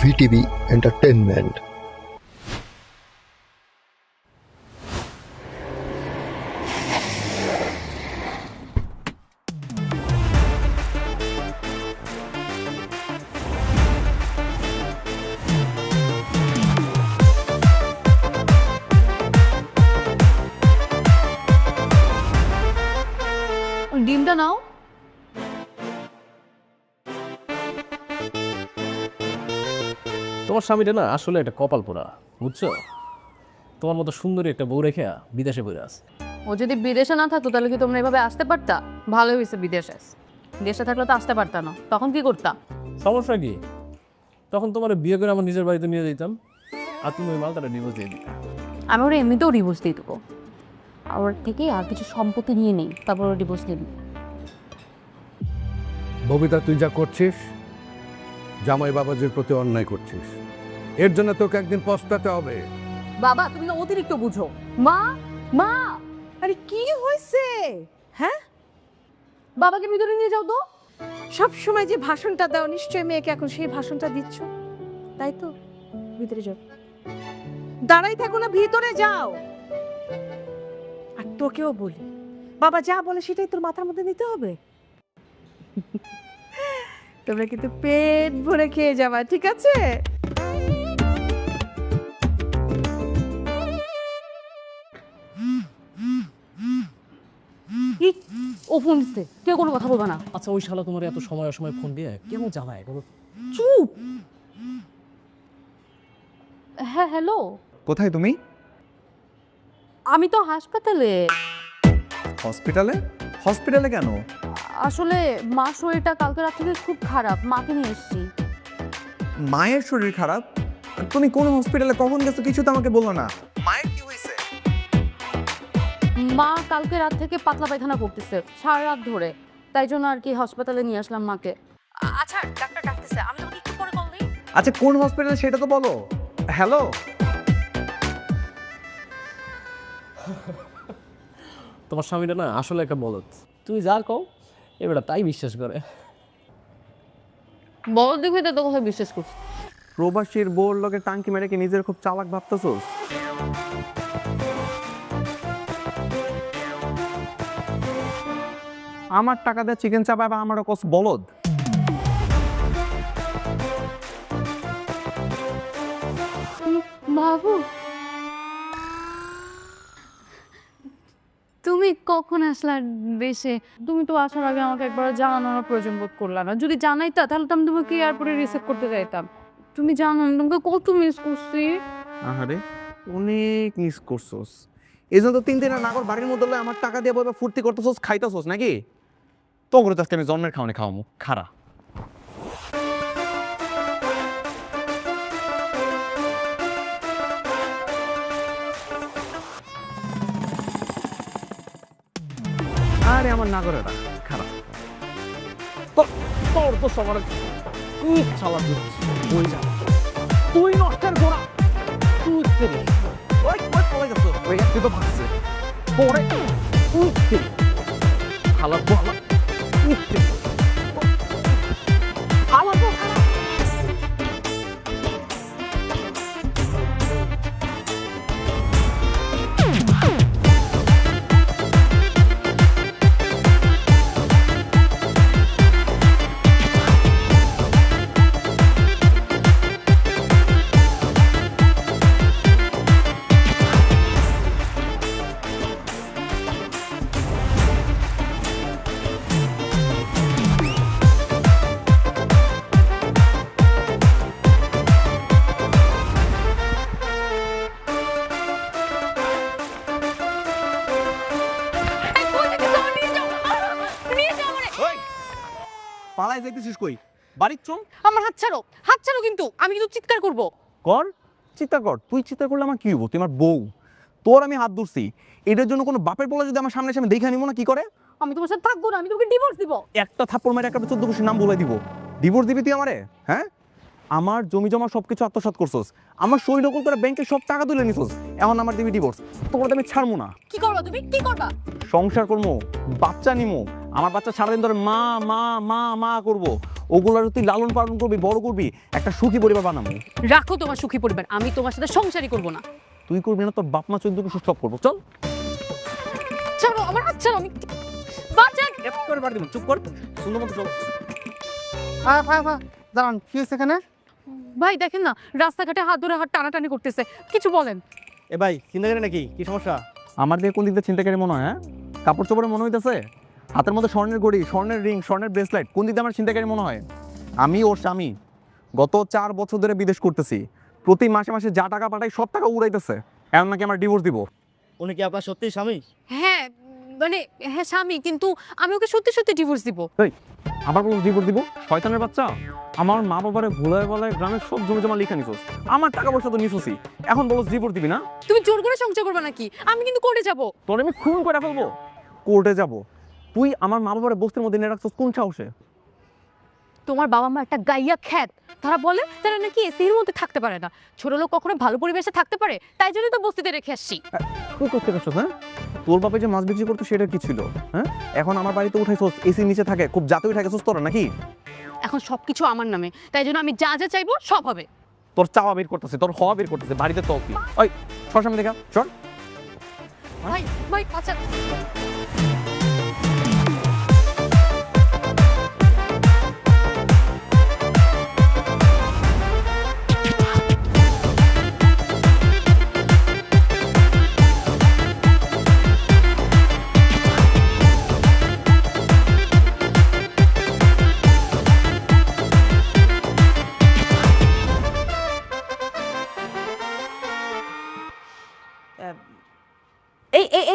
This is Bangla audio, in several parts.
VTV Entertainment. ডিমটা নাও। তোমার স্বামীটা না আসলে একটা কপাল পোড়া, বুঝছো? তোমার মতো সুন্দরী একটা বউ রেখে বিদেশে বইরে আছে। ও যদি বিদেশে না থাকতো তাহলে কি তোমরা এভাবে আসতে পারতা? ভালোই হয়েছে বিদেশে। দেশে থাকলে তো আসতে পারতা না, তখন কি করতা? সমস্যা কি? তখন তোমার বিয়ে করে আমার নিজের বাড়িতে নিয়ে যেতাম, আর তুমি ওই মালটাটা ডিভোর্স দিয়ে দিতে। আমি ওরা এমনিতেও ডিভোর্স দিয়ে দেবো, ওর থেকে আর কিছু সম্পত্তি নিয়ে নেই, তারপর ওরা ডিভোর্স দিয়ে দেবো। ববিতা, তুই যা করছিস জামাই বাবাজির প্রতি অন্যায় করছিস। এর জন্য তোকে একদিন পস্তাতে হবে। বাবা, তুমি না অতিরিক্ত বুঝো। মা, মা, আরে কি হয়েছে? হ্যাঁ, বাবাকে ভিতরে নিয়ে যাও তো। সব সময় যে ভাষণটা দাও, নিশ্চয়ই মেয়েকে এখন সেই ভাষণটা দিচ্ছ, তাই তো? ভিতরে যাও, দাঁড়াই থাকো না, ভিতরে যাও। আর তোকেও বলি, বাবা যা বলে সেটাই তোর মাথার মধ্যে নিতে হবে। তোমরা কিন্তু পেট ভরে খেয়ে যাবা, ঠিক আছে? ও ফোন দিচ্ছে, কেউ কোনো কথা বলবা না। আচ্ছা, ওই শালা তোমার এত সময় অসময় ফোন দিয়ে কেন জ্বালায় বলো? চুপ। হ্যাঁ, হ্যালো। কোথায় তুমি? আমি তো হাসপাতালে। হসপিটালে? হসপিটালে কেন? আসলে মা শরীরটা কালকে রাত থেকে খুব খারাপ, মাকে নিয়ে এসেছি। মায়ের শরীর খারাপ? তুমি কোন হসপিটালে কখন গেছো কিছু তো আমাকে বললো না। মায়ের কি হয়েছে? মা কালকে রাত থেকে পাতলা পায়খানা করতেছে সারা রাত ধরে, তাই জন্য আর কি হাসপাতালে নিয়ে আসলাম মাকে। আচ্ছা, ডাক্তার ডাকতেছে, আমি তোমাকে একটু পরে কল দিই। আচ্ছা, কোন হসপিটালে সেটা তো বলো। হ্যালো, তোমার স্বামীটা না আসলে একটা বলদ। তুমি যা কও এবার তাই বিশ্বাস করে। বড় দিকে তো কথা বিশ্বাস করছি। প্রবাসীর বোর লোকে টাঙ্কি মেরে কি নিজের খুব চালাক ভাবতেছোস? আমার টাকা দিয়ে চিকেন চাপায় বা আমারও কস বলদ। বাবু, তুমি কখন আসলা দেশে? তুমি তো আসার আগে আমাকে একবার জানানোর প্রয়োজন বোধ করলাম না। যদি জানাইতা তাহলে তো আমি তোমাকে এয়ারপোর্টে রিসিভ করতে যাইতাম। তুমি জানো আমি তোমাকে কত মিস করছি। আহারে, অনেক মিস করছোস। এই জন্য তো 3 দিনের নাগর বাড়ির মধ্যে লয়ে আমার টাকা দিয়ে বইবা ফুর্তি করতেছোস, খাইতেছোস নাকি? তো করে তো আজকে আমি জন্মের খাওয়ানি খাওয়ামু খারা। আরে আমার নাগরেরা খারাপ। তোর তো সবার চালা দিচ্ছি। ওই যা তুই নষ্টের গোড়া, তুই তেরে ওই ওই পড়ে গেছো, ওই একটু তো ভাগছে পরে তুই তেরে হালা বলা তুই তেরে হালা বলা। পালাই যাইতেছিস কই? বাড়ির চল। আমার হাত ছাড়ো, হাত ছাড়ো, কিন্তু আমি কিন্তু চিৎকার করব। কর, চিন্তা কর। তুই চিন্তা করলে আমার কি হবো? তুই আমার বউ, তোর আমি হাত ধরছি। এটার জন্য কোনো বাপের বলা যদি আমার সামনে এসে আমি দেখে নিব না কি করে? আমি তোমার সাথে থাকবো না, আমি তোমাকে ডিভোর্স দিব। একটা থাপ্পড় মেরে একটা 14 খুশি নাম বলে দিব। ডিভোর্স দিবি তুই আমারে? হ্যাঁ, আমার জমি জমা সবকিছু আত্মসাৎ করছস, আমার সই নকল করে ব্যাংকে সব টাকা তুলে নিছস, এখন আমার দিবি ডিভোর্স? তোর আমি ছাড়বো না। কি করবা তুমি? কি করবা? সংসার করবো, বাচ্চা নিমো। আমার বাচ্চা সারাদিন ধরে মা মা মা মা করবো। ওগুলার তুই লালন পালন করবি, বড় করবি, একটা সুখী পরিবার বানাবো। রাখো তোমার সুখী পরিবার, আমি তোমার সাথে সংসারই করবো না। তুই করবি না, তোর বাপ মা চোদ্দকে সব করবো। চল ছাড়ো আমার হাত, ছাড়ো, আমি বাঁচান। করে বাড়ি দিব, চুপ কর, সুন্দর মতো চল। দাঁড়ান, কি হয়েছে এখানে? ভাই দেখেন না, রাস্তাঘাটে হাত ধরে হাত টানাটানি করতেছে, কিছু বলেন। এ ভাই, চিন্তাকারী নাকি? কি সমস্যা? আমার দিয়ে কোন দিক দিয়ে চিন্তাকারী মনে হয়? হ্যাঁ, কাপড় চোপড়ে মনে হইতেছে, হাতের মধ্যে স্বর্ণের ঘড়ি, স্বর্ণের রিং, স্বর্ণের ব্রেসলেট, কোন দিক দিয়ে আমার চিন্তাকারী মনে হয়? আমি ওর স্বামী, গত 4 বছর ধরে বিদেশ করতেছি, প্রতি মাসে মাসে যা টাকা পাঠাই সব টাকা উড়াইতেছে। এখন নাকি আমার ডিভোর্স দিব। উনি কি আপনার সত্যি স্বামী? হ্যাঁ মানে হ্যাঁ স্বামী, কিন্তু আমি ওকে সত্যি সত্যি ডিভোর্স দিব। আবার বলো ডিভোর্স দিব? শয়তানের বাচ্চা, আমার মা বাবারে ভুলায় বলায় গ্রামের সব জমি জমা লিখে নিছোস, আমার টাকা পয়সা তো নিছোসই, এখন বলো ডিভোর্স দিবি না? তুমি জোর করে সংসার করবে নাকি? আমি কিন্তু কোর্টে যাব। তোর আমি খুন করে ফেলবো। কোর্টে যাব? তুই আমার মা বাবার বস্তির মধ্যে নিয়ে রাখছিস কোন সাহসে? তোমার বাবা মা একটা গাইয়া খ্যাত, তারা বলে তারা নাকি এসির মধ্যে থাকতে পারে না, ছোট লোক কখনো ভালো পরিবেশে থাকতে পারে, তাই জন্য তো বস্তিতে রেখে আসছি। তুই করতে গেছিস? হ্যাঁ, তোর বাপে যে মাছ বিক্রি করতো সেটা কি ছিল? হ্যাঁ, এখন আমার বাড়িতে উঠাইছোস, এসির নিচে থাকে, খুব জাতে উঠে গেছিস তোরা নাকি? এখন সবকিছু আমার নামে, তাই জন্য আমি যা যা চাইবো সব হবে। তোর চাওয়া বের করতেছে, তোর হওয়া বের করতেছে, বাড়িতে তো কি? ওই সর সামনে দেখা, সর। ভাই ভাই আচ্ছা।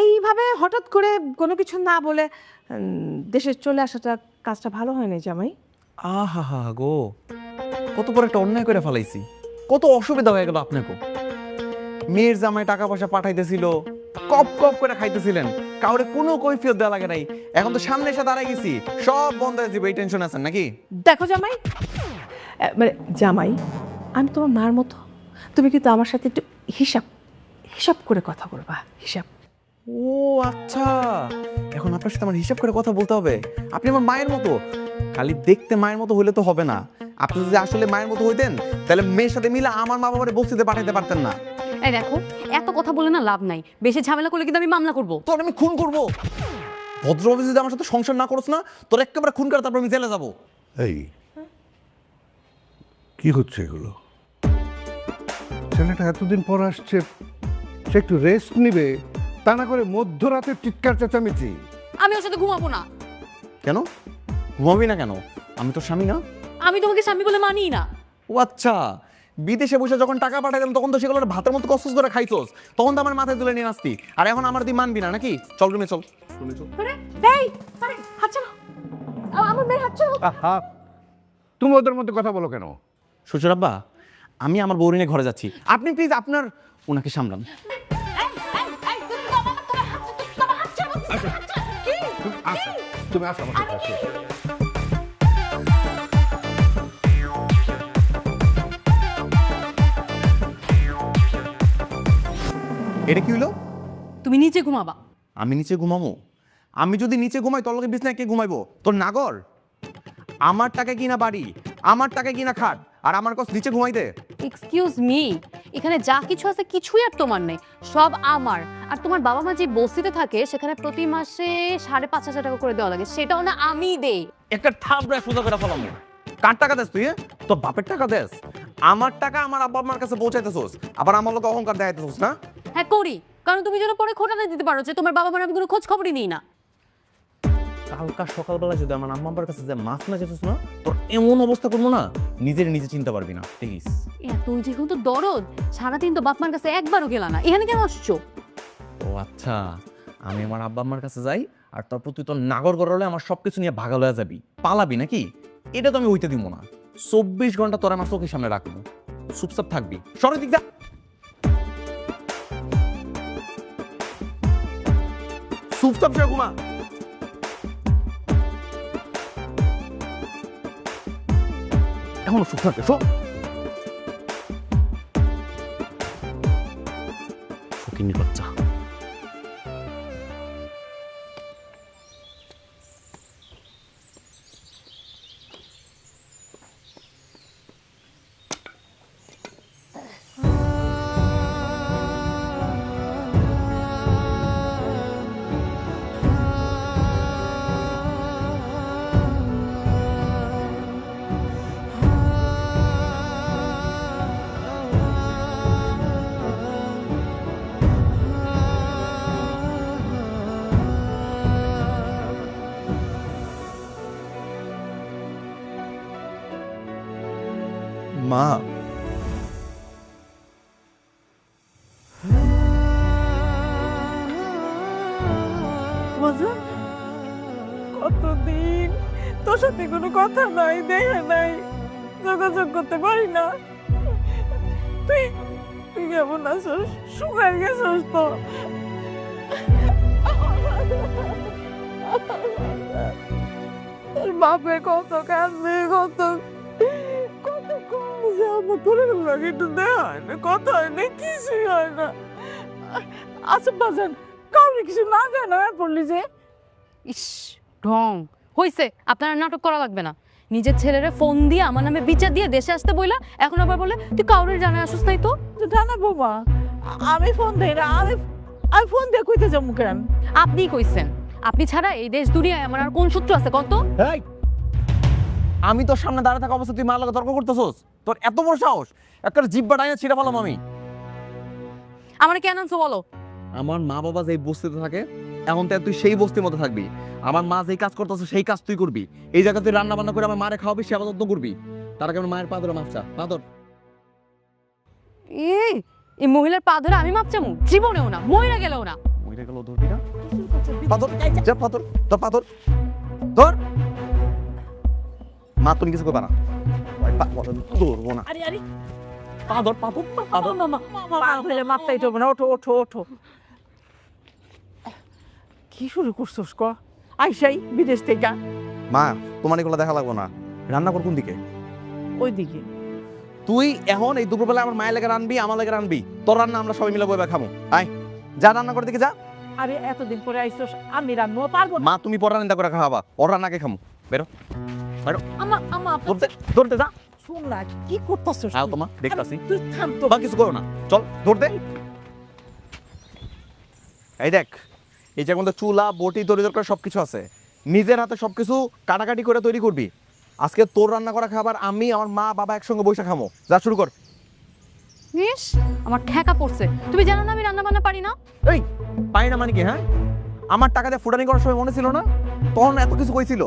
এইভাবে হঠাৎ করে কোনো কিছু না বলে দেশে চলে আসাটা কাজটা ভালো হয় না জামাই। আহা হা গো, কত বড় একটা অন্যায় করে ফেলাইছি, কত অসুবিধা হয়ে গেল আপনাকে। মেয়ের জামাই টাকা পয়সা পাঠাইতেছিল, কপ কপ করে খাইতেছিলেন, কাউরে কোনো কৈফিয়ত দেওয়া লাগে নাই। এখন তো সামনে এসে দাঁড়াই গেছি, সব বন্ধ হয়ে যাবে, এই টেনশন আছেন নাকি? দেখো জামাই, মানে জামাই, আমি তোমার মার মতো, তুমি কিন্তু আমার সাথে একটু হিসাব হিসাব করে কথা বলবা, হিসাব। ও আচ্ছা, এখন আপনার সাথে আমার হিসাব করে কথা বলতে হবে। আপনি আমার মায়ের মতো, খালি দেখতে মায়ের মতো হইলে তো হবে না। আপনি যদি আসলে মায়ের মতো হইতেন তাহলে মেয়ের সাথে মিলে আমার মা বাবারে বস্তিতে পাঠাইতে পারতেন না। এই দেখো, এত কথা বলে না লাভ নাই, বেশি ঝামেলা করলে কিন্তু আমি মামলা করব। তোর আমি খুন করবো। ভদ্রভাবে যদি আমার সাথে সংসার না করছ না, তোর একেবারে খুন করে তারপর আমি জেলে যাবো। এই কি হচ্ছে এগুলো? ছেলেটা এতদিন পর আসছে, সে একটু রেস্ট নিবে, তা না করে মধ্যরাতে চিৎকার চেঁচামেচি। আমি ওর সাথে ঘুমাবো না। কেন ঘুমাবি না কেন? আমি তোর স্বামী না? আমি তোমাকে স্বামী বলে মানি না। ও আচ্ছা, বিদেশে বসে যখন টাকা পাঠাইতাম তখন তো সেগুলো ভাতের মতো কষ্ট করে খাইছোস, তখন তো আমার মাথায় তুলে নিয়ে আসতি, আর এখন আমার তুই মানবি না নাকি? চল রুমে চল, রুমে চল। এই আরে হাত ছাড়ো, আমার মেয়ের হাত ছাড়ো। আহা, তুমি ওদের মধ্যে কথা বলো কেন? শ্বশুর আব্বা, আমি আমার বউরি নিয়ে ঘরে যাচ্ছি, আপনি প্লিজ আপনার ওনাকে সামলান। তুমি আসো আমার সাথে, আসো। এটা কি হলো? তুমি নিচে ঘুমাবা। আমি নিচে ঘুমাবো? আমি যদি নিচে ঘুমাই তোর লোকে বিছনায় কে ঘুমাইবো? তোর নাগর? আমার টাকা কিনা বাড়ি, আমার টাকা কিনা খাট, আর আমার কাছে নিচে ঘুমাইতে? এক্সকিউজ মি, এখানে যা কিছু আছে কিছুই আর তোমার নেই, সব আমার। আর তোমার বাবা মা যে বস্তিতে থাকে সেখানে প্রতি মাসে 5,500 টাকা করে দেওয়া লাগে, সেটাও না আমি দেই। একটা থাবড়া সোজা করে ফেলাম। কার টাকা দেস তুই? তোর বাপের টাকা দেস? আমার টাকা আমার আব্বা আমার কাছে পৌঁছাইতেছোস, আবার আমার লোক অহংকার দেখাইতেছোস না? হ্যাঁ করি, কারণ তুমি যেন পরে খোটা দিতে পারো যে তোমার বাবা মার আমি কোনো খোঁজ খবরই নিই না। কালকা সকালবেলা যদি আমার আম্মার কাছে যে মাছ না যেতেছ না, তোর এমন অবস্থা করবো না নিজের নিজে চিন্তা পারবি না। প্লিজ। তুই যেহেতু দরদ, সারাদিন তো বাপ মার কাছে একবারও গেলা না, এখানে কেন আসছো? ও আচ্ছা, আমি আমার আব্বা আম্মার কাছে যাই আর তারপর তুই তোর নাগর গড়লে আমার সবকিছু নিয়ে ভাগা লয়ে যাবি, পালাবি নাকি? এটা তো আমি হইতে দিব না। 24 ঘন্টা তোর আমার চোখের সামনে রাখবো, চুপচাপ থাকবি। সরে দিক যা। চুপচাপ সে ঘুমা। এখনো চুপ থাকে, শো। ফকিন্নির বাচ্চা। মা বাজান, কতদিন তোর সাথে কোনো কথা নাই, দেখা নাই, যোগাযোগ করতে পারি না। তুই তুই কেমন আছিস? শুকাই গেছিস তো। তোর বাপে কত কাঁদবে, কত কত কাঁদছে, আমার তোর লাগে একটু দেওয়া হয় না, কথা হয় না, কিছুই হয় না। আচ্ছা বাজান, কাউরে কিছু না জানো পড়লি যে? ইস ঢং হইছে, আপনারা নাটক করা লাগবে না। নিজের ছেলেরে ফোন দিয়ে আমার নামে বিচার দিয়ে দেশে আসতে বইলা এখন আবার বলে তুই কাউরে জানা আসুস নাই তো। জানাবো মা, আমি ফোন দেই না, আমি ফোন দিয়ে কইতে যাবো কেন? আপনিই কইছেন, আপনি ছাড়া এই দেশ দুনিয়ায় আমার আর কোন শত্রু আছে কত? এই, আমি তোর সামনে দাঁড়িয়ে থাকা অবস্থা তুই মার লগে তর্ক করতেছস? তোর এত বড় সাহস! একটা জিব্বা ডাইনা ছিঁড়ে ফেলাম আমি। আমার কেন আনছো বলো? আমার মা বাবা যেই বস্তিতে থাকে এখন তো তুই সেই বস্তির মধ্যে থাকবি। আমার মা যেই কাজ করতেছে সেই কাজ তুই করবি। এই জায়গা তুই রান্না বান্না করে আমার মারে খাওয়াবি, সেবা যত্ন করবি। তার আগে আমার মায়ের পা ধরে মাপ চা, পা ধর। এই মহিলার পা ধরে আমি মাপ চামু? জীবনেও না, মইরা গেলেও না। মইরা গেল ধরবি না? পাথর যা, পাথর তোর পাথর ধর। মা তুমি কিছু করবা না, ধরবো না। আরে আরে পাথর পাথর পাথর। মাপটাই তো না, ওঠো ওঠো ওঠো। কি শুরু করছোস ক? আইসাই বিদেশ থেকে। মা তোমার এগুলো দেখা লাগবো না। রান্না কর কোন দিকে? ওইদিকে। তুই এখন এই দুপুরবেলা আমার মায়ের লেগে রানবি, আমার লেগে রানবি। তোর রান্না আমরা সবাই মিলে বইবা খামো। আয় যা রান্না করে দিকে যা। আরে এতদিন পরে আইসোস, আমি রান্না পারবো না। মা তুমি পর রান্না করে খাওয়াবা, ওর রান্নাকে খামো। বেরো বেরো, আমা আমা ধরতে ধরতে যা। শুন না, কি করতেছস? আও তোমা দেখতাছি। তুই থাম তো। বা কিছু করো না, চল ধরতে। এই দেখ, এই যে আমাদের চুলা বটি তৈরি দরকার সবকিছু আছে। নিজের হাতে সবকিছু কাটাকাটি করে তৈরি করবি। আজকে তোর রান্না করা খাবার আমি আমার মা বাবা একসঙ্গে বসে খামো। যা শুরু কর। ইস আমার ঠেকা পড়ছে, তুমি জানো না আমি রান্না বান্না পারি না? এই পাই না মানে কি? হ্যাঁ, আমার টাকা দিয়ে ফুটানি করার সময় মনে ছিল না? তখন এত কিছু কইছিল,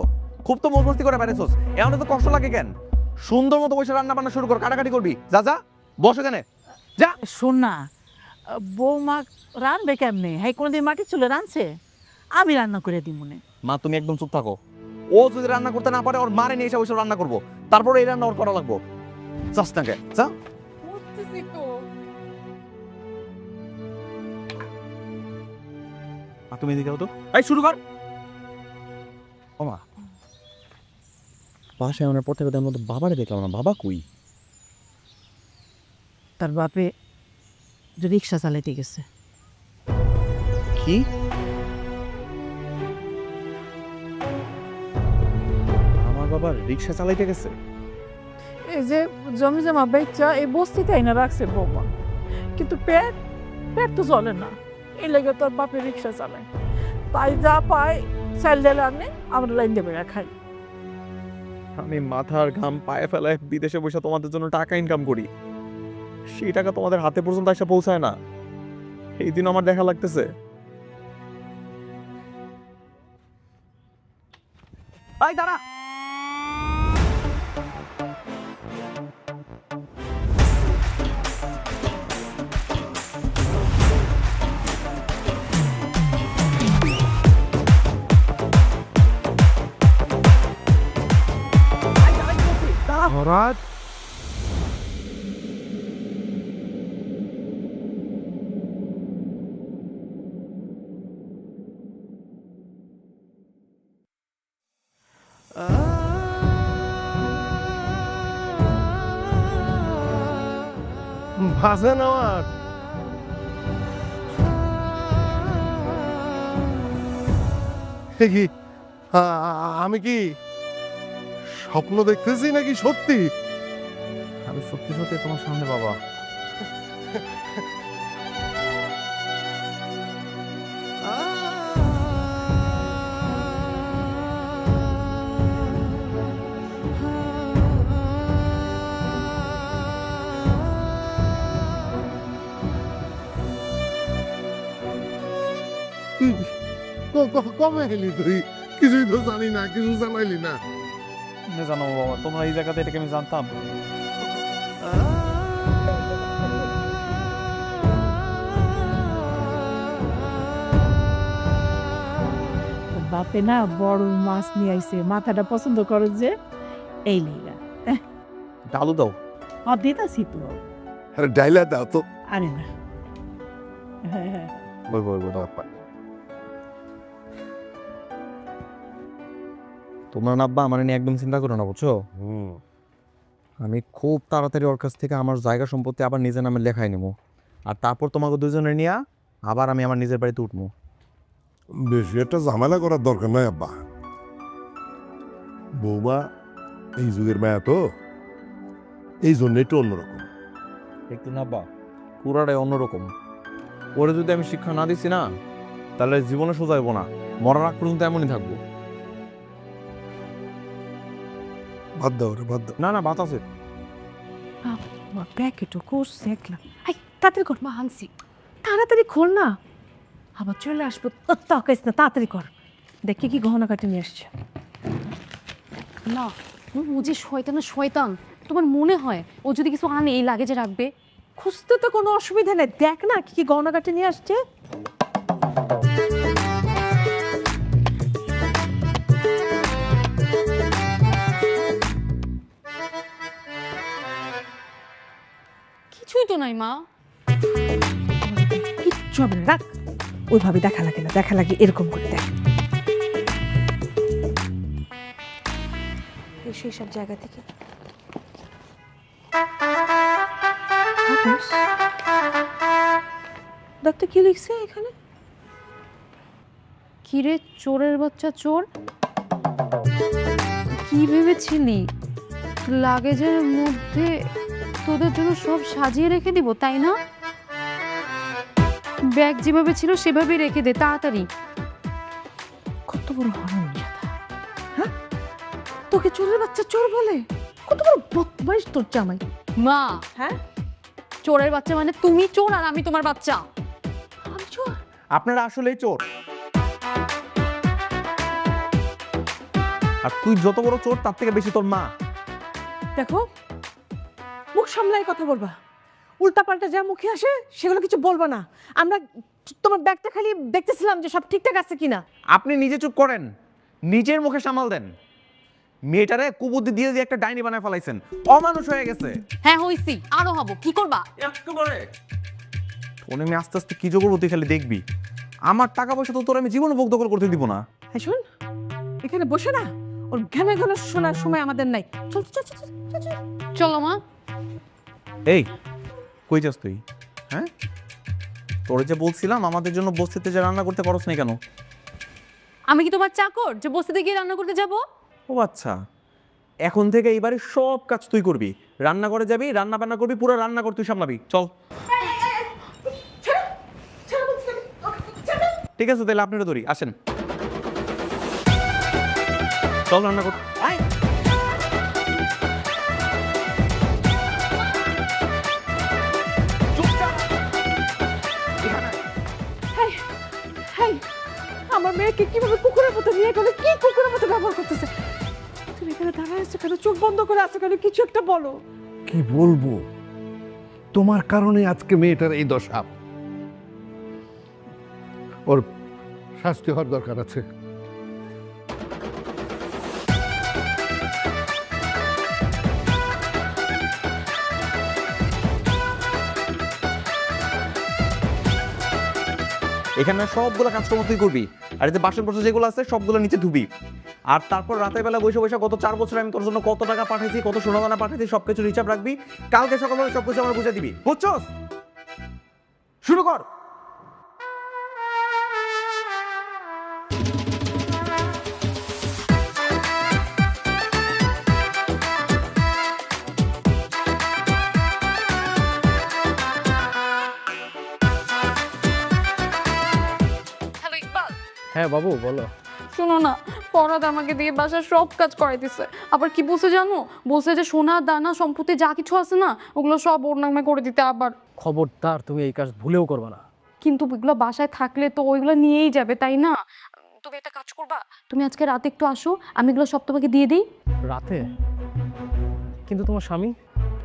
খুব তো মজমস্তি করে বেড়েছোস। এখন তো কষ্ট লাগে কেন? সুন্দর মতো বসে রান্না বান্না শুরু কর, কাটাকাটি করবি। যা যা বস এখানে যা। শোন না, বৌমা রানবে কেমনে? হ্যাঁ, কোনোদিন মাটির চুলে রানছে? আমি রান্না করে দিই মনে। মা তুমি একদম চুপ থাকো। ও যদি রান্না করতে না পারে ওর মারে নিয়ে এসে ওইসব রান্না করবো, তারপরে এই রান্না ওর করা লাগবো। চাস না কে? যা। তুমি এদিকে তো, এই শুরু কর। ও মা, বাসায় আমার পর থেকে মতো বাবারে দেখলাম না। বাবা কই? তার বাপে রিক্সা চালাইতে গেছে। কি? আমার বাবা রিক্সা চালাইতে গেছে? এই যে জমি জমা বেচা এই বস্তিতে আইনা রাখছে বৌমা, কিন্তু পেট পেট তো চলে না। এই লেগে তোর বাপে রিক্সা চালায়, তাই যা পায় চাল ডাল আনে, আমরা লাইন দেবে খাই। আমি মাথার ঘাম পায়ে ফেলায় বিদেশে বসে তোমাদের জন্য টাকা ইনকাম করি, সেই টাকা তোমাদের হাতে পর্যন্ত এসে পৌঁছায় না। এই দিন আমার দেখা লাগতেছে। এই দাঁড়া। হরাজ, ভাষা আমার কি আমি কি স্বপ্ন দেখতেছি নাকি সত্যি? আমি সত্যি সত্যি তোমার সামনে বাবা। কবে এলি তুই? কিছুই তো জানি না, কিছু জানাইলি না। জানো বাবা, তোমরা এই জায়গাতে এটাকে আমি জানতাম। বাপে না বড় মাছ নিয়ে আইছে, মাথাটা পছন্দ করো যে, এই লিগা। ডালু দাও। দিতাছি তো। আরে ডাইলা দাও তো। আরে না, হ্যাঁ তোমরা না আব্বা আমার নিয়ে একদম চিন্তা করো না, বুঝছো? আমি খুব তাড়াতাড়ি ওর কাছ থেকে আমার জায়গা সম্পত্তি আবার নিজের নামে লেখাই নেব, আর তারপর তোমাকে দুজনে নিয়ে আবার আমি আমার নিজের বাড়িতে উঠবো। বেশি একটা ঝামেলা করার দরকার নাই আব্বা। বৌমা এই যুগের মায়া তো, এই জন্য একটু অন্যরকম। একটু না আব্বা, পুরাটাই অন্যরকম। ওরে যদি আমি শিক্ষা না দিছি না, তাহলে জীবনে সোজা হইব না, মরার আগ পর্যন্ত এমনই থাকবো। বাদ দাও রে, বাদ দাও। না না, বাতাসে প্যাকেটও করছে একলা। এই তাড়াতাড়ি কর, মা আনছি। তাড়াতাড়ি খোল না, আবার চলে আসবো। তাকাইস না, তাড়াতাড়ি কর। দেখি কি গহনা কাটে নিয়ে আসছে। না ও যে শয়তান, তোমার মনে হয় ও যদি কিছু আনে এই লাগেজে রাখবে? খুঁজতে তো কোনো অসুবিধা নেই, দেখ না কি কি গহনা কাটে নিয়ে আসছে। কিছুই তো নাই মা। কিচ্ছু হবে না, রাখ। ওইভাবে দেখা লাগে না, দেখা লাগে এরকম করে দেখ। সেই সব জায়গা থেকে দেখতে কি লিখছে এখানে? কিরে চোরের বাচ্চা চোর, কি ভেবেছিলি লাগেজের মধ্যে তোদের জন্য সব সাজিয়ে রেখে দিব, তাই না? ব্যাগ যেভাবে ছিল সেভাবেই রেখে দে তাড়াতাড়ি। কত বড় হারামজাদা! হ্যাঁ, তোকে চোরের বাচ্চা চোর বলে? কত বড় বদমাইশ তোর জামাই! মা, হ্যাঁ, চোরের বাচ্চা মানে তুমি চোর আর আমি তোমার বাচ্চা। আমি চোর? আপনারা আসলেই চোর। আর তুই যত বড় চোর তার থেকে বেশি তোর মা। দেখো, মুখ সামলাই কথা বলবা। উল্টাপাল্টা যা মুখে আসে সেগুলো কিছু বলবা না। আমরা তোমার ব্যাগটা খালি দেখতেছিলাম যে সব ঠিকঠাক আছে কিনা। আপনি নিজে চুপ করেন, নিজের মুখে সামাল দেন। মেয়েটারে কুবুদ্ধি দিয়ে দিয়ে একটা ডাইনি বানায় ফেলাইছেন, অমানুষ হয়ে গেছে। হ্যাঁ হইছি, আরো হবো। কি করবা? তোনে আমি আস্তে আস্তে কি যোগ করবো তুই খালি দেখবি। আমার টাকা পয়সা তো তোর আমি জীবন ভোগ দখল করতে দিব না। হ্যাঁ শোন, এখানে বসে না ওর ঘানে ঘানে শোনার সময় আমাদের নাই। চল চল চল চল চল। চলো মা। এই কই যাস তুই? হ্যাঁ, তোরে যে বলছিলাম আমাদের জন্য বস্তিতে যে রান্না করতে পারছ না কেন? আমি কি তোমার চাকর যে বস্তিতে গিয়ে রান্না করতে যাব? ও আচ্ছা, এখন থেকে এইবারে সব কাজ তুই করবি। রান্না করে যাবি, রান্না বান্না করবি, পুরো রান্না কর তুই সামলাবি। চল। ঠিক আছে, তাহলে আপনারা ধরি, আসেন। চল রান্না কর। আমার মেয়েকে কিভাবে কুকুরের মতো নিয়ে গেল? কি কুকুরের মতো ব্যবহার করতেছে? তুমি এখানে দাঁড়ায় আছো কেন? চোখ বন্ধ করে আছো কেন? কিছু একটা বলো। কি বলবো, তোমার কারণে আজকে মেয়েটার এই দশা। ওর শাস্তি হওয়ার দরকার আছে। এখানে সবগুলো কাজকর্ম তুই করবি, আর এতে বাসন পত্র যেগুলো আছে সবগুলো নিচে ধুবি। আর তারপর রাতের বেলা বসে বসে গত 4 বছর আমি তোর জন্য কত টাকা পাঠাইছি, কত সোনাদানা পাঠাইছি, সবকিছু হিসাব রাখবি। কালকে সকালবেলা সবকিছু আমার বুঝে দিবি, বুঝছস? শুরু কর। হ্যালো ইকবাল। হ্যাঁ বাবু বলো। শোনো না, ফরহাদ আমাকে দিয়ে বাসার সব কাজ করাইতেছে। আবার কি বলছে জানো? বলছে যে সোনা দানা সম্পত্তি যা কিছু আছে না ওগুলো সব ওর নামে করে দিতে। আবার খবরদার তুমি এই কাজ ভুলেও করবে না। কিন্তু ওইগুলো বাসায় থাকলে তো ওইগুলো নিয়েই যাবে, তাই না? তুমি একটা কাজ করবা, তুমি আজকে রাতে একটু আসো, আমি এগুলো সব তোমাকে দিয়ে দিই। রাতে? কিন্তু তোমার স্বামী?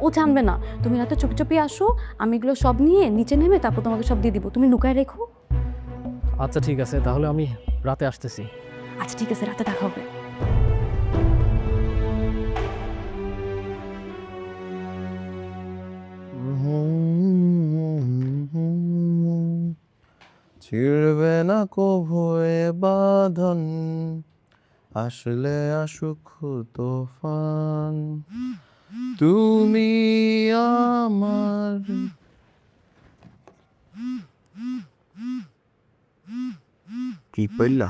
ও জানবে না। তুমি রাতে চুপি চুপি আসো, আমি এগুলো সব নিয়ে নিচে নেমে তারপর তোমাকে সব দিয়ে দিব। তুমি লুকায় রেখো। আচ্ছা ঠিক আছে, তাহলে আমি রাতে আসতেছি। আচ্ছা ঠিক আছে, রাতে দেখা হবে। ছিড়বে না কভু এ বাঁধন, আসলে আসুক তুফান, তুমি আমার। কি পড়লা?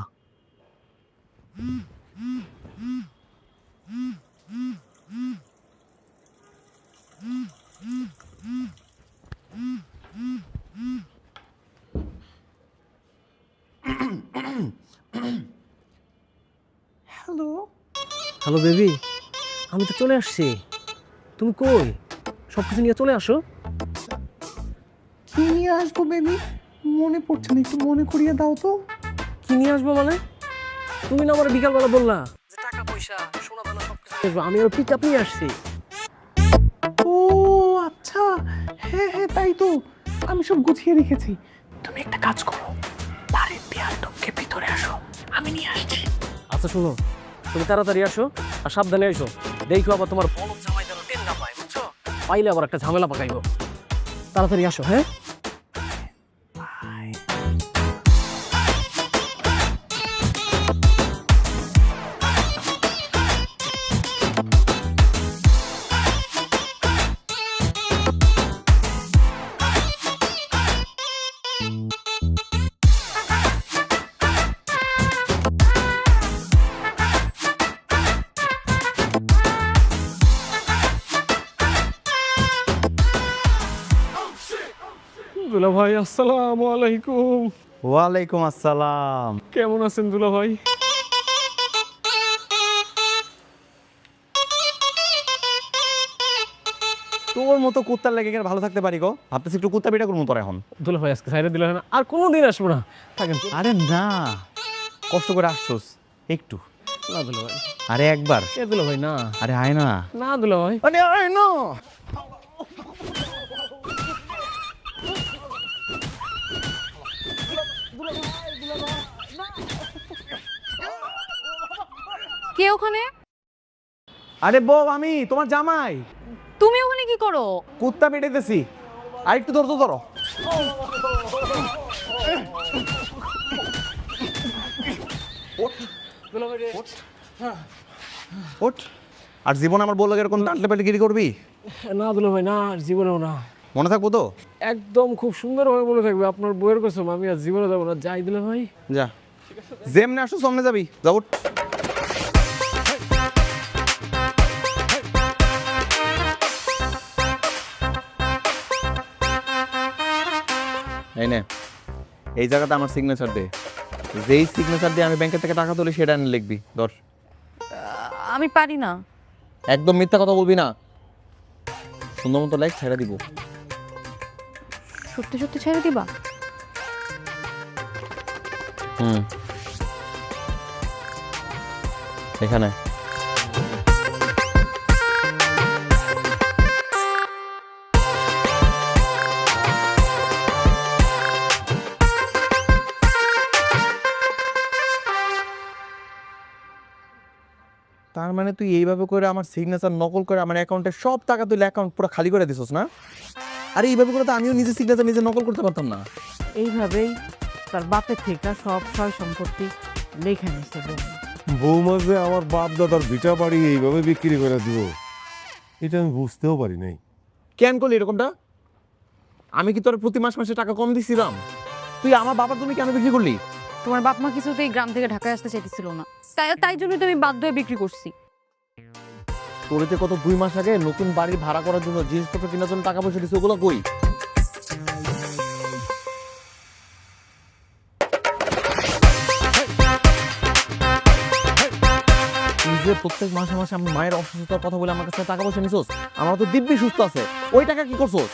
হ্যালো বেবি, আমি তো চলে আসছি। তুমি কই? সব কিছু নিয়ে চলে আসো। কি নিয়ে আসবো বেবি? মনে পড়ছে না, একটু মনে করিয়ে দাও তো। কি নিয়ে আসবো মানে? তুমি না আমার বিকালবেলা বললা যে টাকা পয়সা সোনা দানা সব কিছু নিয়ে আসবো। আমি আর পিক আপ নিয়ে আসছি। ও আচ্ছা, হ্যাঁ হ্যাঁ তাই তো, আমি সব গুছিয়ে রেখেছি। তুমি একটা কাজ করো, বাড়ির দেয়াল টপকে ভিতরে আসো, আমি নিয়ে আসছি। আচ্ছা শোনো, তুমি তাড়াতাড়ি আসো আর সাবধানে এসো। দেখো আবার তোমার বলদ জামাই যেন টেন না পায়, বুঝছো? পাইলে আবার একটা ঝামেলা পাকাইবো। তাড়াতাড়ি আসো, হ্যাঁ? দুলা ভাই আসসালামু আলাইকুম। ওয়ালাইকুম আসসালাম। কেমন আছেন দুলা ভাই? তোর মতো কুত্তার লেগে গেলে ভালো থাকতে পারি গো, ভাবতেছি একটু কুত্তা পিটা করবো তোর এখন। দুলা ভাই আজকে সাইডে দিলে হয় না, আর কোনোদিন আসবো না, থাকেন। আরে না, কষ্ট করে আসছোস একটু। না দুলা ভাই, আরে একবার। এ দুলা ভাই না, আরে আয় না। না দুলা ভাই। আরে আয় না। কে ওখানে? আরে বউ, আমি তোমার জামাই। তুমি ওখানে কি করো? কুত্তা পেটাইতেছি, আর একটু ধরো তো ধরো। ওঠ। আর জীবন আমার বললো এরকম ডাঁটলে পেটে করবি? না দুলা ভাই না, আর জীবনেও না। মনে থাকবো তো? একদম খুব সুন্দরভাবে বলে থাকবে, আপনার বইয়ের কসম। আমি আর জীবনে যাবো না, যাই দুলা ভাই। যা, যেমনে আসো সামনে যাবি, যা উঠ। এই নে, এই জায়গাটা আমার সিগনেচার দে। যেই সিগনেচার দিয়ে আমি ব্যাংকের থেকে টাকা তুলি সেটা এনে লিখবি। ধর। আমি পারি না। একদম মিথ্যা কথা বলবি না, সুন্দর মতো লেখ, ছেড়ে দিব। সত্যি সত্যি ছেড়ে দিবা? এখানে তার মানে তুই এইভাবে করে আমার সিগনেচার নকল করে আমার অ্যাকাউন্টে সব টাকা তুই অ্যাকাউন্ট পুরো খালি করে দিছস না? আরে এইভাবে করে তো আমিও নিজে সিগনেচার নিজে নকল করতে পারতাম না। এইভাবেই তার বাপের থেকে সব সয় সম্পত্তি লেখা নিছে। বৌমা যে আমার বাপ দাদার ভিটা বাড়ি এইভাবে বিক্রি করে দিব, এটা আমি বুঝতেও পারি নাই। কেন করলি এরকমটা? আমি কি তোর প্রতি মাসে টাকা কম দিছিলাম? তুই আমার বাবার জমি কেন বিক্রি করলি? তোমার বাপ মা কিছুতেই গ্রাম থেকে ঢাকায় আসতে চাইতেছিল না, তাই জন্যই তো আমি বাধ্য হয়ে বিক্রি করছি। তোর যে কত 2 মাস আগে নতুন বাড়ি ভাড়া করার জন্য জিনিসপত্র কেনার জন্য টাকা পয়সা দিছে, ওগুলো কই? তুই যে প্রত্যেক মাসে মাসে আমি মায়ের অসুস্থতার কথা বলে আমার কাছে টাকা পয়সা নিছোস, আমার তো দিব্যি সুস্থ আছে, ওই টাকা কি করছোস?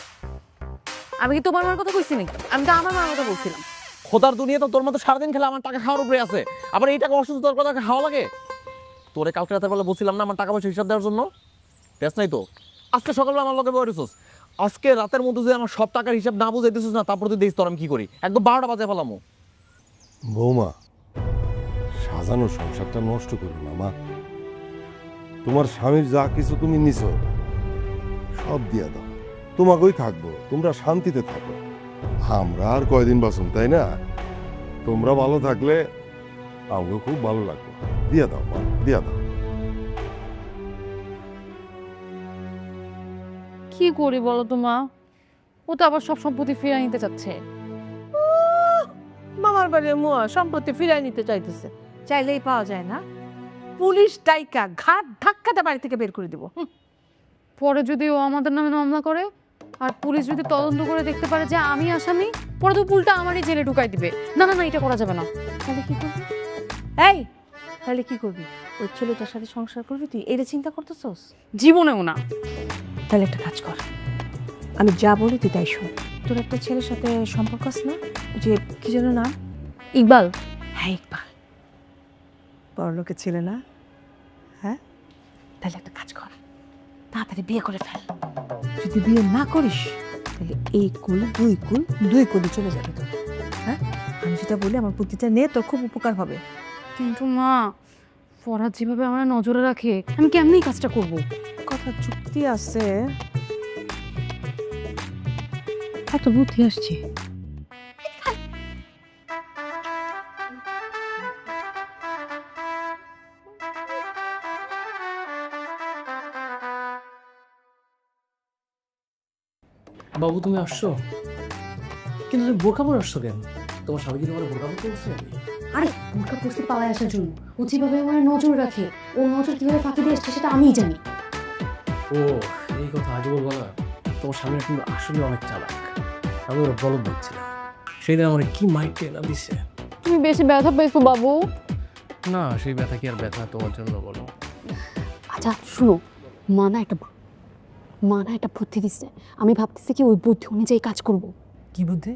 আমি কি তোমার মার কথা কইছি নাকি? আমি তো আমার মার কথা বলছিলাম। খোদার দুনিয়া তো তোর মতো সারাদিন খেলে আমার টাকা খাওয়ার উপরে আছে, আবার এই টাকা অসুস্থতার কথা খাওয়া লাগে? তোরে কালকে রাতের বেলা বলছিলাম না আমার টাকা পয়সা হিসাব দেওয়ার জন্য, দেখ নাই তো? আজকে সকালবেলা আমার লগে বলেছিস, আজকে রাতের মধ্যে যদি আমার সব টাকার হিসাব না বুঝাই দিছিস না, তারপর তুই দেখিস তোর আমি কি করি, একদম 12টা বাজে ফেলামো। বৌমা সাজানো সংসারটা নষ্ট করো না মা। তোমার স্বামীর যা কিছু তুমি নিছো সব দিয়া দাও, তোমাকেই থাকবো, তোমরা শান্তিতে থাকো। আমরা আর কয়দিন বাঁচুন, তাই না? তোমরা ভালো থাকলে আমাকে খুব ভালো লাগবে। দিয়া দাও মা, দিয়া দাও। কি করি বলো তো মা, ও তো আবার সব সম্পত্তি ফিরিয়ে নিতে চাচ্ছে। মামার বাড়ির মুয়া সম্পত্তি ফিরাই নিতে চাইতেছে, চাইলেই পাওয়া যায় না। পুলিশ ডাইকা ঘাট ধাক্কাতে বাড়ি থেকে বের করে দিব। পরে যদি ও আমাদের নামে মামলা করে আর পুলিশ যদি তদন্ত করে দেখতে পারে যে আমি আসামি, পরে তো পুলটা আমারই জেলে ঢুকাই দিবে। না না না, এটা করা যাবে না। তাহলে কি করবি? এই তাহলে কি করবি? ওই ছেলেটার সাথে সংসার করবি তুই? এটা চিন্তা করতেছস? জীবনেও না। তাহলে একটা কাজ কর, আমি যা বলি তুই তাই শোন। তোর একটা ছেলের সাথে সম্পর্ক আছে না, যে কি যেন নাম? ইকবাল। হ্যাঁ ইকবাল, বড়লোকের ছেলে না? হ্যাঁ, তাহলে একটা কাজ কর, তাড়াতাড়ি বিয়ে করে ফেল। যদি বিয়ে না করিস তাহলে এই কুল দুই কুলি চলে যাবে তোর। হ্যাঁ, আমি যেটা বলি আমার বুদ্ধিটা নে, তোর খুব উপকার হবে। কিন্তু মা, ফরহাদ যেভাবে আমার নজরে রাখে, আমি কেমনি এই কাজটা করব? কথা চুক্তি আছে, এত বুদ্ধি আসছে। বাবু তুমি আসছো, কিন্তু তুমি বোরকা পরে আসছো কেন? তোমার স্বামী কি তোমার বোরকা পরতে বলছে? আরে বোরকা পরতে পালায় আসার জন্য। ও যেভাবে আমার নজর রাখে, ও নজর কিভাবে ফাঁকি দিয়ে আসছে সেটা আমিই জানি। ও এই কথা আগে বলবো না। তোমার স্বামী কিন্তু আসলে অনেক চালাক, আমি ওরা বলদ বলছিলাম। সেই দিন আমার কি মাইটে না দিছে। তুমি বেশি ব্যথা পেয়েছো বাবু? না, সেই ব্যথা কি আর ব্যথা তোমার জন্য বলো? আচ্ছা শুনো, মা না একটা বুদ্ধি দিচ্ছে। আমি ভাবতেছি কি ওই বুদ্ধি অনুযায়ী কাজ করব। কি বুদ্ধি?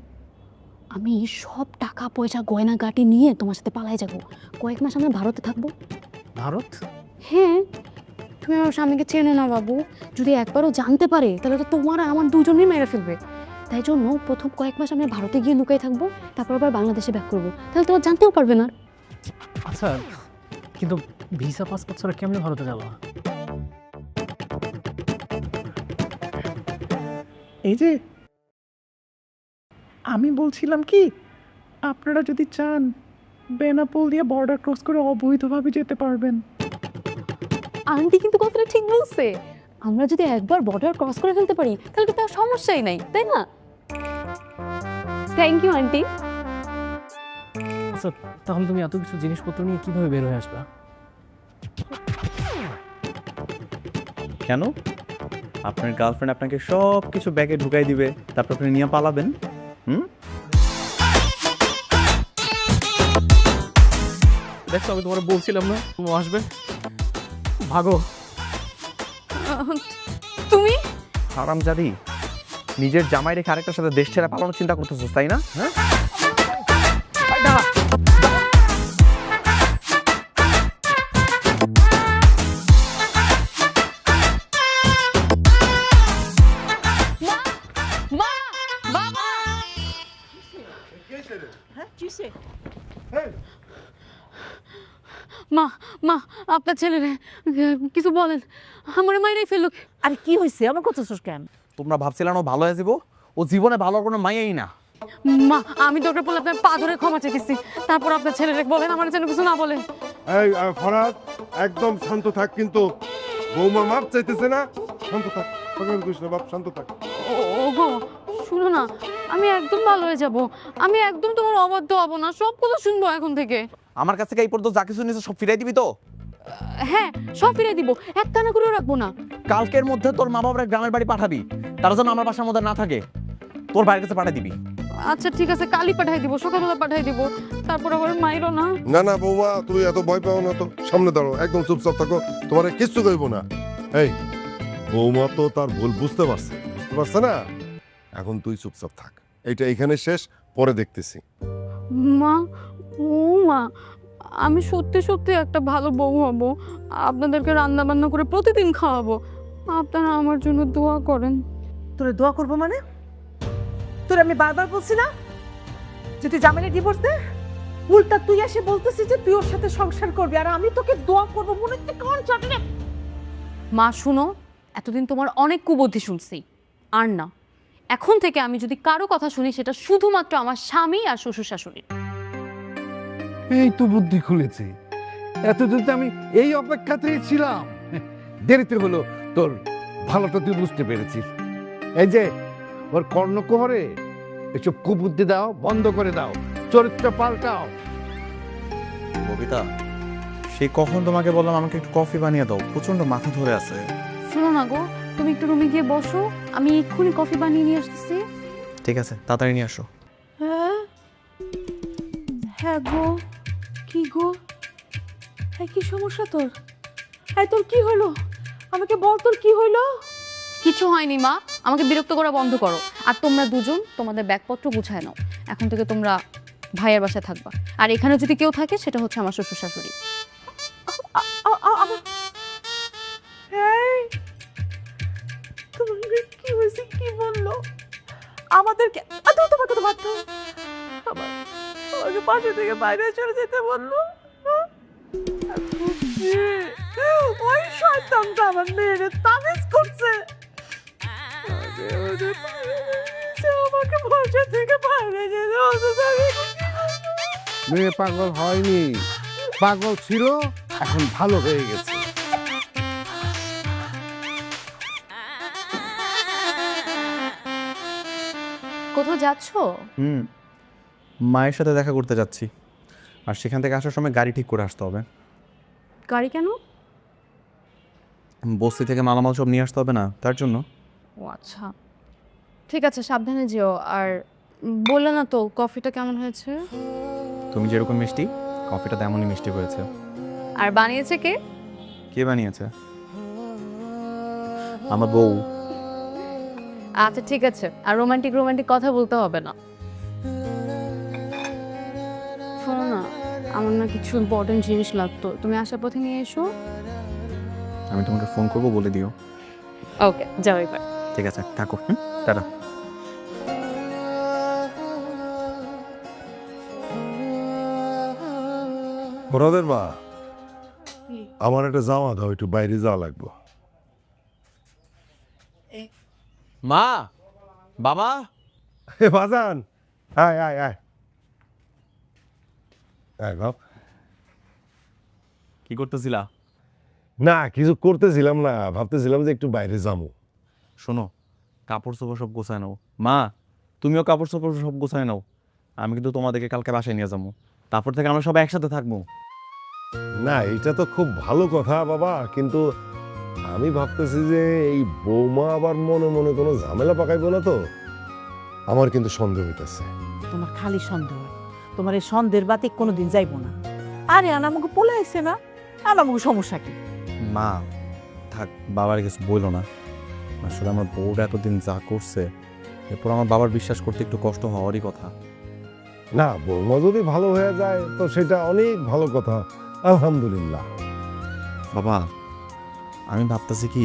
আমি সব টাকা পয়সা গয়না গাটি নিয়ে তোমার সাথে পালাই যাব। কয়েক মাস আমরা ভারতে থাকবো। ভারত? হ্যাঁ, তুমি আমার স্বামীকে চেনে না বাবু, যদি একবারও জানতে পারে তাহলে তো তোমার আর আমার দুজনেই মেরে ফেলবে। তাই জন্য প্রথম কয়েক মাস আমরা ভারতে গিয়ে লুকাই থাকবো, তারপর আবার বাংলাদেশে ব্যাক করবো, তাহলে তোমার জানতেও পারবে না। আচ্ছা, কিন্তু ভিসা পাসপোর্ট ছাড়া কেমনে ভারতে যাবা? এই যে আমি বলছিলাম কি, আপনারা যদি চান বেনাপোল দিয়ে বর্ডার ক্রস করে অবৈধভাবে যেতে পারবেন। আন্টি কিন্তু কথাটা ঠিক বলছে। আমরা যদি একবার বর্ডার ক্রস করে ফেলতে পারি তাহলে তো তার সমস্যাই নাই, তাই না? Thank you aunty. আচ্ছা, তাহলে তুমি এত কিছু জিনিসপত্র নিয়ে কিভাবে বের হয়ে আসবা? কেন? আপনার গার্লফ্রেন্ড আপনাকে সব কিছু ব্যাগে ঢুকাই দিবে, তারপর আপনি নিয়ে পালাবেন? দেখো, আমি তোমার বলছিলাম না ও আসবে। ভাগো। তুমি হারামজাদি, নিজের জামাই রেখে আরেকটার সাথে দেশ ছেড়ে পালানোর চিন্তা করতেছিস, তাই না? হ্যাঁ, মা মা আপনার ছেলেরে কিছু বলেন, আমার মাইরাই ফেলুক। আরে কি হয়েছে, আমার করতেছস কেন? তোমরা ভাবছিলাম ও ভালো হয়ে যাবো? ও জীবনে ভালো কোনো মাইয়াই না। মা, আমি দরকার পড়লে আপনার পা ধরে ক্ষমা চেয়েছি, তারপর আপনার ছেলেরে বলেন আমার যেন কিছু না বলে। এই ফরহাদ, একদম শান্ত থাক, কিন্তু বৌমা মাপ চাইতেছে না। শান্ত থাক, পাগল করিস না বাপ, শান্ত থাক। ওগো শুনো না, আমি একদম ভালো হয়ে যাব, আমি একদম তোমার অবাধ্য হব না, সব কথা শুনবো এখন থেকে। আমার কাছ থেকে এই পর্যন্ত যা কিছু নিয়েছে সব ফিরাই দিবি তো? হ্যাঁ, সব ফিরে দিব, একটা না করেও রাখবো না। কালকের মধ্যে তোর মা বাবার গ্রামের বাড়ি পাঠাবি, তারা যেন আমার বাসার মধ্যে না থাকে, তোর বাড়ির কাছে পাঠিয়ে দিবি। আচ্ছা ঠিক আছে, কালই পাঠাই দিব, সকালবেলা পাঠাই দিব, তারপর আবার মাইরো না। না না বৌমা, তুমি এত ভয় পাও না তো, সামনে দাঁড়ো, একদম চুপচাপ থাকো, তোমার কিচ্ছু কইব না। এই বৌমা তো তার ভুল বুঝতে পারছে না, এখন তুই চুপচাপ থাক। এইটা এখানে শেষ, পরে দেখতেছি। মা, ও মা, আমি সত্যি সত্যি একটা ভালো বউ হব, আপনাদেরকে রান্না বান্না করে প্রতিদিন খাওয়াবো, আপনারা আমার জন্য দোয়া করেন। তোরে দোয়া করবো মানে? তোর আমি বারবার বলছি না যে তুই জামাইলে ডিভোর্স দে? উল্টা তুই এসে বলতেছিস যে তুই ওর সাথে সংসার করবি, আর আমি তোকে দোয়া করবো মনে হচ্ছে কোন চাটনে। মা শুনো, এতদিন তোমার অনেক কুবুদ্ধি শুনছি, আর না, এখন থেকে আমি যদি কারো কথা শুনি সেটা শুধুমাত্র আমার স্বামী আর শ্বশুর শাশুড়ির। এই তো বুদ্ধি খুলেছে। এতদিন তো আমি এই অপেক্ষাতেই ছিলাম। দেরিতে হলো, তোর ভালোটা তুই বুঝতে পেরেছিস। এই যে ওর কর্ণকুহরে এসব কুবুদ্ধি দাও, বন্ধ করে দাও, চরিত্র পাল্টাও। ববিতা, সেই কখন তোমাকে বললাম আমাকে একটু কফি বানিয়ে দাও, প্রচন্ড মাথা ধরে আছে। শোনো না গো, তুমি একটু রুমে গিয়ে বসো, আমি এক্ষুনি কফি বানিয়ে নিয়ে আসতেছি। ঠিক আছে, তাড়াতাড়ি নিয়ে আসো। হ্যাঁ হ্যাঁ গো, কি গো, এই কি সমস্যা তোর? এই তোর কি হলো, আমাকে বল তোর কি হলো? কিছু হয়নি মা, আমাকে বিরক্ত করা বন্ধ করো। আর তোমরা দুজন তোমাদের ব্যাগপত্র গুছায় নাও, এখন থেকে তোমরা ভাইয়ের বাসায় থাকবা। আর এখানে যদি কেউ থাকে সেটা হচ্ছে আমার শ্বশুর শাশুড়ি। এই, তোমাকে কি হয়েছে, কি বললো আমাদেরকে? তোমার কথা বাদ দাও, আমাকে পাশে থেকে বাইরে চলে যেতে বললো। ওই শয়তানটা আমার মেয়েরে তাবিজ করছে, আমাকে বাসা থেকে বাইরে যেতে বলছে। মেয়ে পাগল হয়নি, পাগল ছিল, এখন ভালো হয়ে গেছে। কোথাও যাচ্ছো? মায়ের সাথে দেখা করতে যাচ্ছি, আর সেখান থেকে আসার সময় গাড়ি ঠিক করে আসতে হবে। গাড়ি কেন? বস্তি থেকে মালামাল সব নিয়ে আসতে হবে না, তার জন্য। ও আচ্ছা, ঠিক আছে, সাবধানে যেও। আর বললে না তো কফিটা কেমন হয়েছে? তুমি যেরকম মিষ্টি, কফিটা তেমনই মিষ্টি হয়েছে। আর বানিয়েছে কে? কে বানিয়েছে? আমার বউ। আচ্ছা ঠিক আছে, আর রোমান্টিক রোমান্টিক কথা বলতে হবে না। শোনো না, আমার না কিছু ইম্পর্টেন্ট জিনিস লাগতো, তুমি আসার পথে নিয়ে এসো। আমি তোমাকে ফোন করবো, বলে দিও। ওকে, যাও এবার। ঠিক আছে, থাকো। টাটা। ওরাদের মা, আমার একটা জামা দাও, একটু বাইরে যাওয়া লাগবে। মা, বাবা, হে বাজান, আয় আয় আয় আয় বাপ। কি করতেছিলা? না, কিছু করতেছিলাম না, ভাবতেছিলাম যে একটু বাইরে যাবো। শোনো, কাপড় চোপড় সব গোছায় নাও। মা, তুমিও কাপড় চোপড় সব গোছায় নাও। আমি কিন্তু তোমাদেরকে কালকে বাসায় নিয়ে যাবো, তারপর থেকে আমরা সবাই একসাথে থাকবো। না, এটা তো খুব ভালো কথা বাবা, কিন্তু আমি ভাবতেছি যে এই বৌমা আবার মনে মনে কোনো ঝামেলা পাকাইবো না তো? আমার কিন্তু সন্দেহ হইতেছে। তোমার খালি সন্দেহ, তোমার এই সন্দেহের বাতি কোনোদিন যাইবো না। আরে আমাকে পোলাইছে না, আর আমাকে সমস্যা কি? মা থাক, বাবার কিছু বললো না। আসলে আমার বউটা এতদিন যা করছে, এরপর আমার বাবার বিশ্বাস করতে একটু কষ্ট হওয়ারই কথা। না, বৌমা যদি ভালো হয়ে যায় তো সেটা অনেক ভালো কথা, আলহামদুলিল্লাহ। বাবা, আমি ভাবতেছি কি,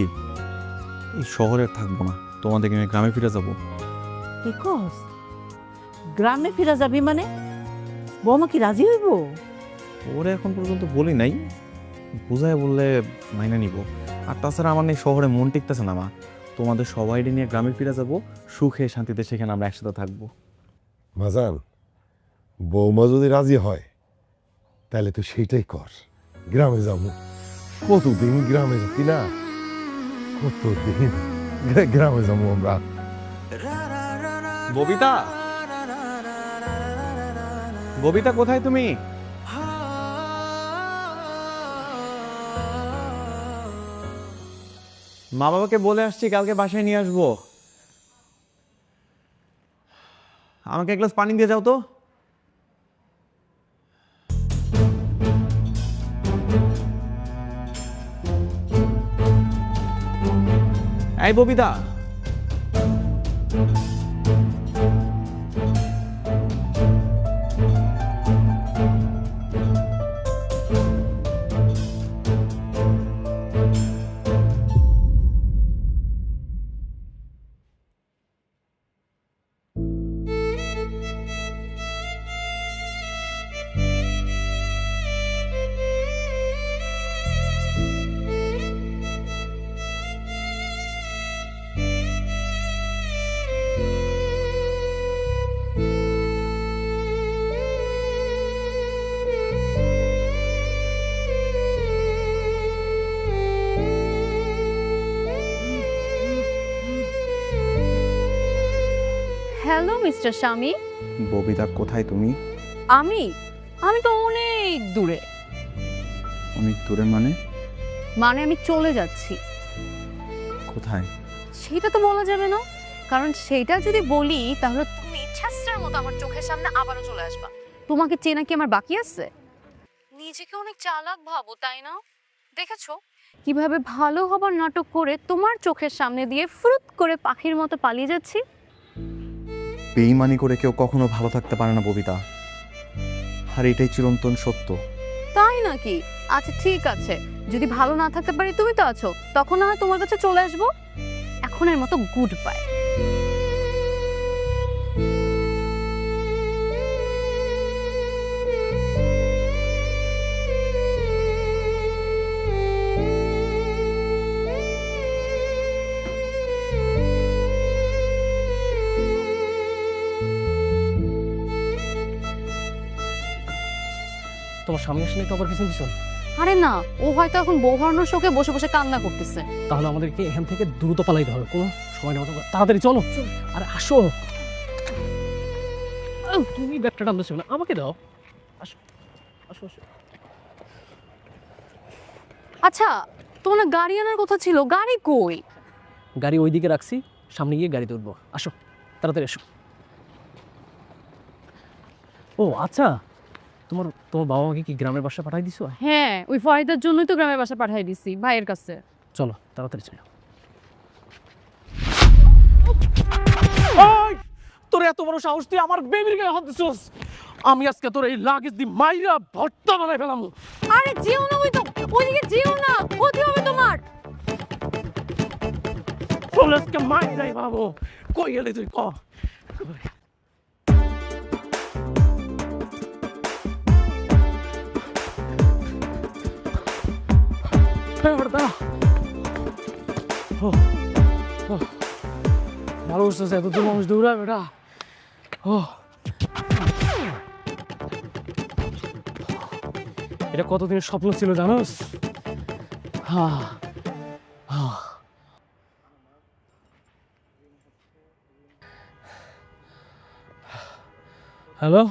এই শহরে থাকবো না, তোমাদেরকে নিয়ে গ্রামে ফিরে যাবো। বিকজ গ্রামে ফিরে যাবি মানে? বৌমা কি রাজি হইব? ওরে এখন পর্যন্ত বলি নাই, বুঝায় বললে মাইনে নিব। আর তাছাড়া আমার নেই শহরে মন টিকতেছে না মা, তোমাদের সবাই নিয়ে গ্রামে ফিরে যাব, সুখে শান্তিতে সেখানে আমরা একসাথে থাকবো। বাজান, বৌমা যদি রাজি হয় তাহলে তো সেইটাই কর, গ্রামে যাবো। কতদিন গ্রামে যাবি না, কতদিন গ্রামে যাবো আমরা। ববিতা, ববিতা কোথায় তুমি? মা বাবাকে বলে আসছি কালকে বাসায় নিয়ে আসবো। আমাকে এক গ্লাস পানি দিয়ে যাও তো। এই ববিতা, হ্যালো মিস্টার স্বামী। ববিতা কোথায় তুমি? আমি আমি তো অনেক দূরে। অনেক দূরে মানে? মানে আমি চলে যাচ্ছি। কোথায়? সেটা তো বলা যাবে না, কারণ সেটা যদি বলি তাহলে তুমি ছ্যাঁচড়ার মতো আমার চোখের সামনে আবারও চলে আসবা। তোমাকে চেনা কি আমার বাকি আছে? নিজেকে অনেক চালাক ভাবো, তাই না? দেখেছো কিভাবে ভালো হবার নাটক করে তোমার চোখের সামনে দিয়ে ফুরুত করে পাখির মতো পালিয়ে যাচ্ছি। বেইমানি করে কেউ কখনো ভালো থাকতে পারে না ববিতা, আর এটাই চিরন্তন সত্য। তাই নাকি? আচ্ছা ঠিক আছে, যদি ভালো না থাকতে পারি তুমি তো আছো, তখন না হয় তোমার কাছে চলে আসবো। এখনের মতো গুড বাই। তোমার স্বামী আসলে তো আবার পিছন পিছন। আরে না, ও হয়তো এখন বউ হারানোর শোকে বসে বসে কান্না করতেছে। তাহলে আমাদেরকে এখান থেকে দ্রুত পালাইতে হবে, কোনো সময় নেই। তাড়াতাড়ি চলো। আর আসো, তুমি ব্যাগটা টানতেছো না, আমাকে দাও। আসো আসো আসো। আচ্ছা, তোমার না গাড়ি আনার কথা ছিল, গাড়ি কই? গাড়ি ওইদিকে রাখছি, সামনে গিয়ে গাড়িতে উঠবো। আসো তাড়াতাড়ি আসো। ও আচ্ছা, তোমার তোমার বাবা মাকে কি গ্রামের বাসা পাঠাই দিছো? হ্যাঁ, ওই ফরিদার জন্যই তো গ্রামের বাসা পাঠিয়ে দিছি ভাইয়ের কাছে। চলো তাড়াতাড়ি চলো। তোর এত বড় সাহস, তুই আমার বেবির গায়ে হাত দিছস? আমি আজকে তোর এই লাগেজ দি মাইরা ভর্তা বানাই ফেলাম। আরে যেও না, ওইদিকে যেও না, ক্ষতি হবে তোমার। চল আজকে মাইরাই বাবু। কই গেলি তুই? ক ভালো বুঝতেছে, এত দূর মানুষ দৌড়ায় বেটা। এটা কতদিনের স্বপ্ন ছিল জানোস? হ্যালো,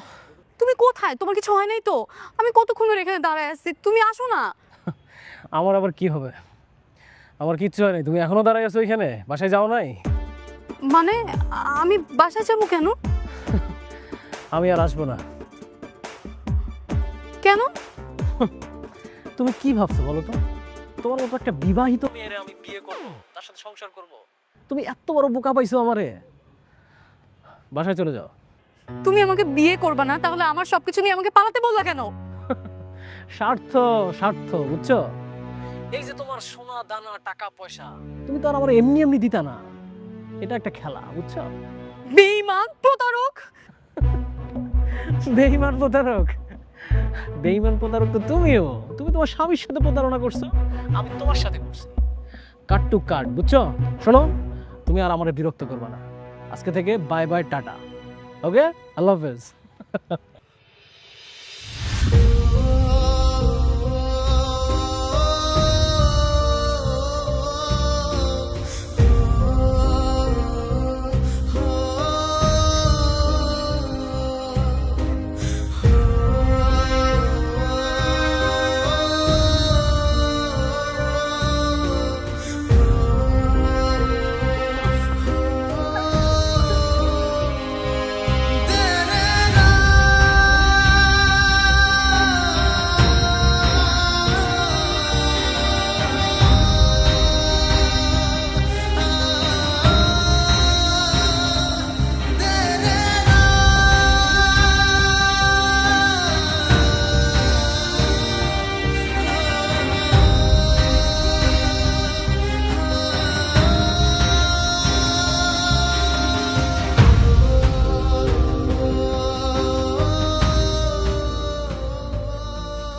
তুমি কোথায়? তোমার কিছু হয় নাই তো? আমি কতক্ষণ ধরে এখানে দাঁড়ায় আছি, তুমি আসো না। আমার আবার কি হবে? আমার কিচ্ছু হয় নাই, তুমি এখনো দাঁড়াই আছো এখানে? বাসায় যাও নাই? মানে আমি বাসায় যাবো কেন? আমি আর আসবো না। কেন? তুমি কি ভাবছো বলো তো? তোমার মতো একটা বিবাহিত মেয়েরে আমি বিয়ে করবো, তার সাথে সংসার করব? তুমি এত বড় বোকা পাইছো আমারে। বাসায় চলে যাও। তুমি আমাকে বিয়ে করবা না, তাহলে আমার সবকিছু নিয়ে আমাকে পালাতে বললা কেন? স্বার্থ, স্বার্থ, বুঝছো? এই যে তোমার সোনা দানা টাকা পয়সা, তুমি তো আর আমার এমনি এমনি দিতা না। এটা একটা খেলা, বুঝছো? বেঈমান, প্রতারক। বেঈমান প্রতারক? বেঈমান প্রতারক তো তুমিও। তুমি তোমার স্বামীর সাথে প্রতারণা করছো, আমি তোমার সাথে করছি। কাট টু কাট, বুঝছো? শোনো, তুমি আর আমারে বিরক্ত করবে না। আজকে থেকে বাই বাই, টাটা। ওকে, আল্লাহ হাফেজ।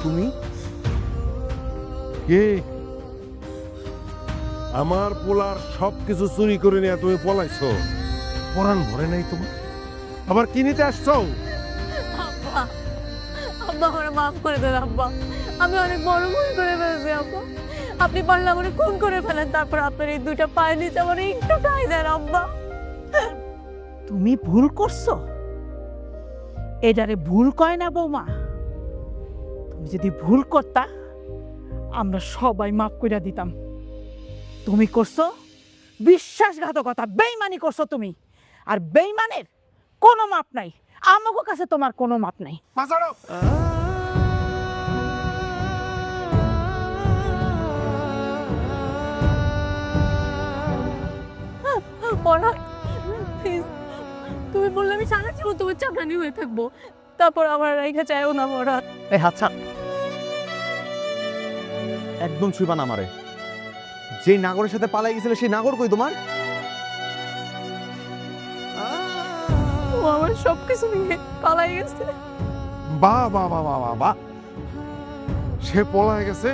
তুমি কে? আমার পোলার সবকিছু চুরি করে নিয়ে তুমি পলাইছো? পরাণ ভরে নাই তোমার? আবার কি নিতে আসছো? আব্বা, আব্বা করে মাফ করে দেন আব্বা। আমি অনেক বড় ভুল করে ফেলেছি আব্বা। আপনি পারলে আমার খুন করে ফেলেন, তারপর আপনার এই দুইটা পায়ে নিচে আমার একটু ঠাঁই দেন আব্বা। তুমি ভুল করছো, এটারে ভুল কয় না বৌমা। তুমি যদি ভুল করতা আমরা সবাই মাফ কইরা দিতাম। তুমি করছো বিশ্বাসঘাতকতা, বেইমানি করছো তুমি। আর বেইমানের কোনো মাপ নাই, আমাগো কাছে তোমার কোনো মাপ নাই। পরাগ, প্লিজ, তুমি বললে আমি সারা জীবন তোমার চাকরানি হয়ে থাকবো, তারপর আমার রেখে চাইও না পরাগ। এই হাত ছাড়, একদম ছুঁইবা না আমারে। যে নাগরের সাথে পালাই গেছিলে সেই নাগর কই তোমার? ও আমার সবকিছু নিয়ে পালাই গেছে। বাহ বাহ বাহ বাহ বাহ বাহ, সে পলায় গেছে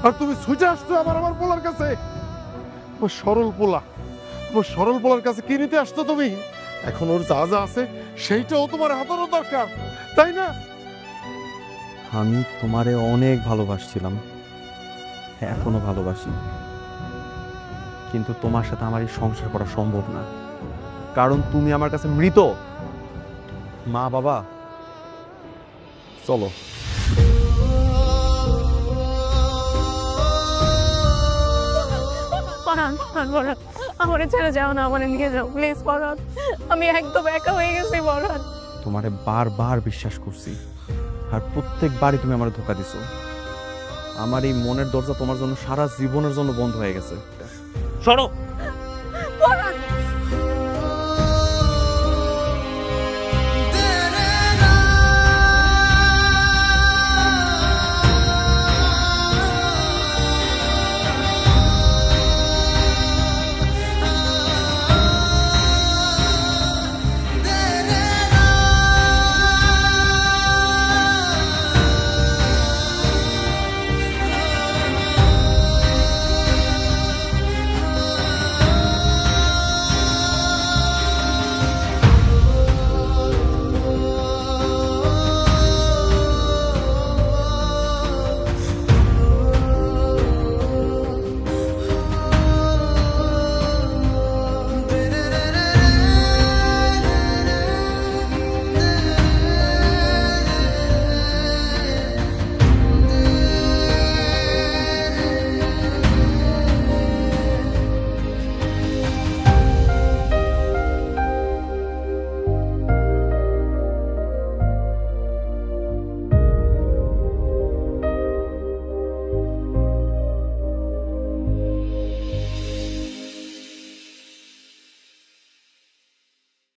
আর তুমি ছুটে আসছো আমার পোলার কাছে। ও সরল পোলা, ও সরল পোলার কাছে কি নিতে আসছো তুমি? এখন ওর যা যা আছে সেইটাও তোমার হাতেরও দরকার, তাই না? আমি তোমারে অনেক ভালোবাসছিলাম, এখনো ভালোবাসি, কিন্তু তোমার সাথে আমার এই সংসার করা সম্ভব না, কারণ তুমি আমার কাছে মৃত। মা বাবা, চলো। পরাগ, পরাগ, আমারে ছেড়ে যাও না, আমারে নিয়ে যাও প্লিজ পরাগ। আমি একদম একা হয়ে গেছি পরাগ। তোমারে বারবার বিশ্বাস করছি, আর প্রত্যেকবারই তুমি আমার ধোঁকা দিছো। আমার এই মনের দরজা তোমার জন্য সারা জীবনের জন্য বন্ধ হয়ে গেছে। সরো। পরাগ,